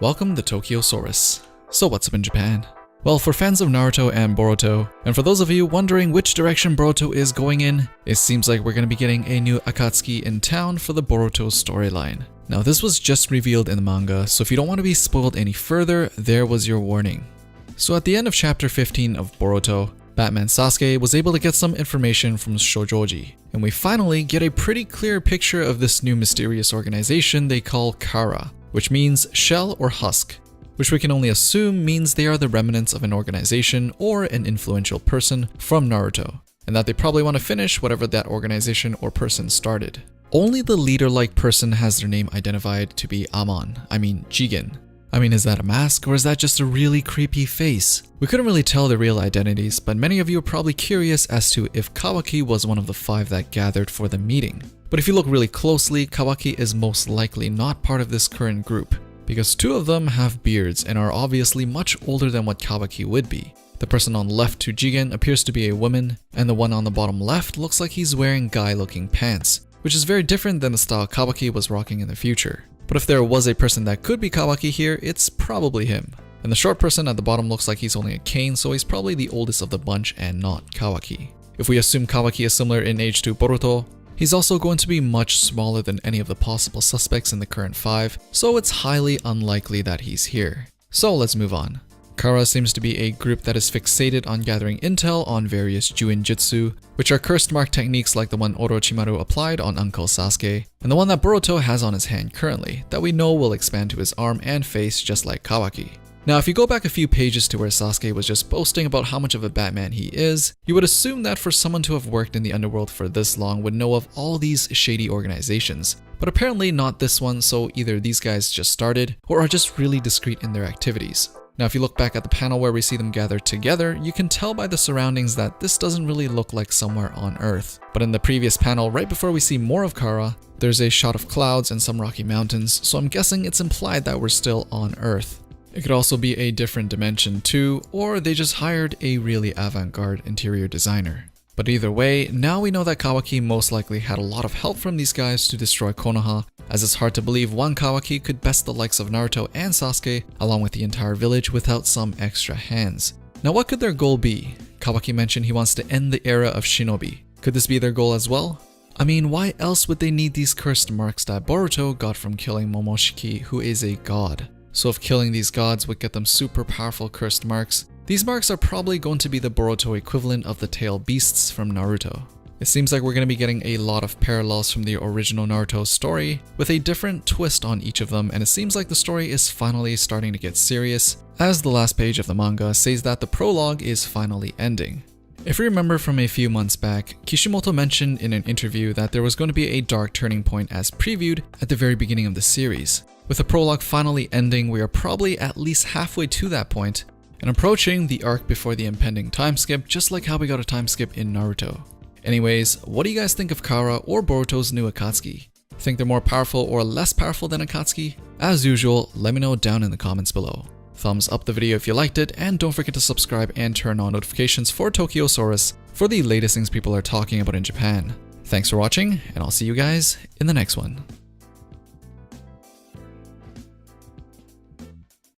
Welcome to Tokyosaurus. So what's up in Japan? Well, for fans of Naruto and Boruto, and for those of you wondering which direction Boruto is going in, it seems like we're going to be getting a new Akatsuki in town for the Boruto storyline. Now this was just revealed in the manga, so if you don't want to be spoiled any further, there was your warning. So at the end of chapter 15 of Boruto, Batman Sasuke was able to get some information from Shojoji, and we finally get a pretty clear picture of this new mysterious organization they call Kara, which means shell or husk, which we can only assume means they are the remnants of an organization or an influential person from Naruto, and that they probably want to finish whatever that organization or person started. Only the leader-like person has their name identified to be Jigen. Is that a mask or is that just a really creepy face? We couldn't really tell their real identities, but many of you are probably curious as to if Kawaki was one of the 5 that gathered for the meeting. But if you look really closely, Kawaki is most likely not part of this current group, because 2 of them have beards and are obviously much older than what Kawaki would be. The person on left to Jigen appears to be a woman, and the one on the bottom left looks like he's wearing guy-looking pants, which is very different than the style Kawaki was rocking in the future. But if there was a person that could be Kawaki here, it's probably him. And the short person at the bottom looks like he's only a cane, so he's probably the oldest of the bunch and not Kawaki. If we assume Kawaki is similar in age to Boruto, he's also going to be much smaller than any of the possible suspects in the current 5, so it's highly unlikely that he's here. So let's move on. Kara seems to be a group that is fixated on gathering intel on various Juinjutsu, which are cursed mark techniques like the one Orochimaru applied on Uncle Sasuke, and the one that Boruto has on his hand currently, that we know will expand to his arm and face just like Kawaki. Now if you go back a few pages to where Sasuke was just boasting about how much of a Batman he is, you would assume that for someone to have worked in the underworld for this long would know of all these shady organizations. But apparently not this one, so either these guys just started, or are just really discreet in their activities. Now if you look back at the panel where we see them gathered together, you can tell by the surroundings that this doesn't really look like somewhere on Earth. But in the previous panel, right before we see more of Kara, there's a shot of clouds and some rocky mountains, so I'm guessing it's implied that we're still on Earth. It could also be a different dimension too, or they just hired a really avant-garde interior designer. But either way, now we know that Kawaki most likely had a lot of help from these guys to destroy Konoha, as it's hard to believe one Kawaki could best the likes of Naruto and Sasuke, along with the entire village without some extra hands. Now what could their goal be? Kawaki mentioned he wants to end the era of shinobi. Could this be their goal as well? Why else would they need these cursed marks that Boruto got from killing Momoshiki, who is a god? So if killing these gods would get them super powerful cursed marks, these marks are probably going to be the Boruto equivalent of the tail beasts from Naruto. It seems like we're going to be getting a lot of parallels from the original Naruto story, with a different twist on each of them, and it seems like the story is finally starting to get serious, as the last page of the manga says that the prologue is finally ending. If you remember from a few months back, Kishimoto mentioned in an interview that there was going to be a dark turning point as previewed at the very beginning of the series. With the prologue finally ending, we are probably at least halfway to that point, and approaching the arc before the impending time skip, just like how we got a time skip in Naruto. Anyways, what do you guys think of Kara or Boruto's new Akatsuki? Think they're more powerful or less powerful than Akatsuki? As usual, let me know down in the comments below. Thumbs up the video if you liked it, and don't forget to subscribe and turn on notifications for Tokyosaurus for the latest things people are talking about in Japan. Thanks for watching, and I'll see you guys in the next one.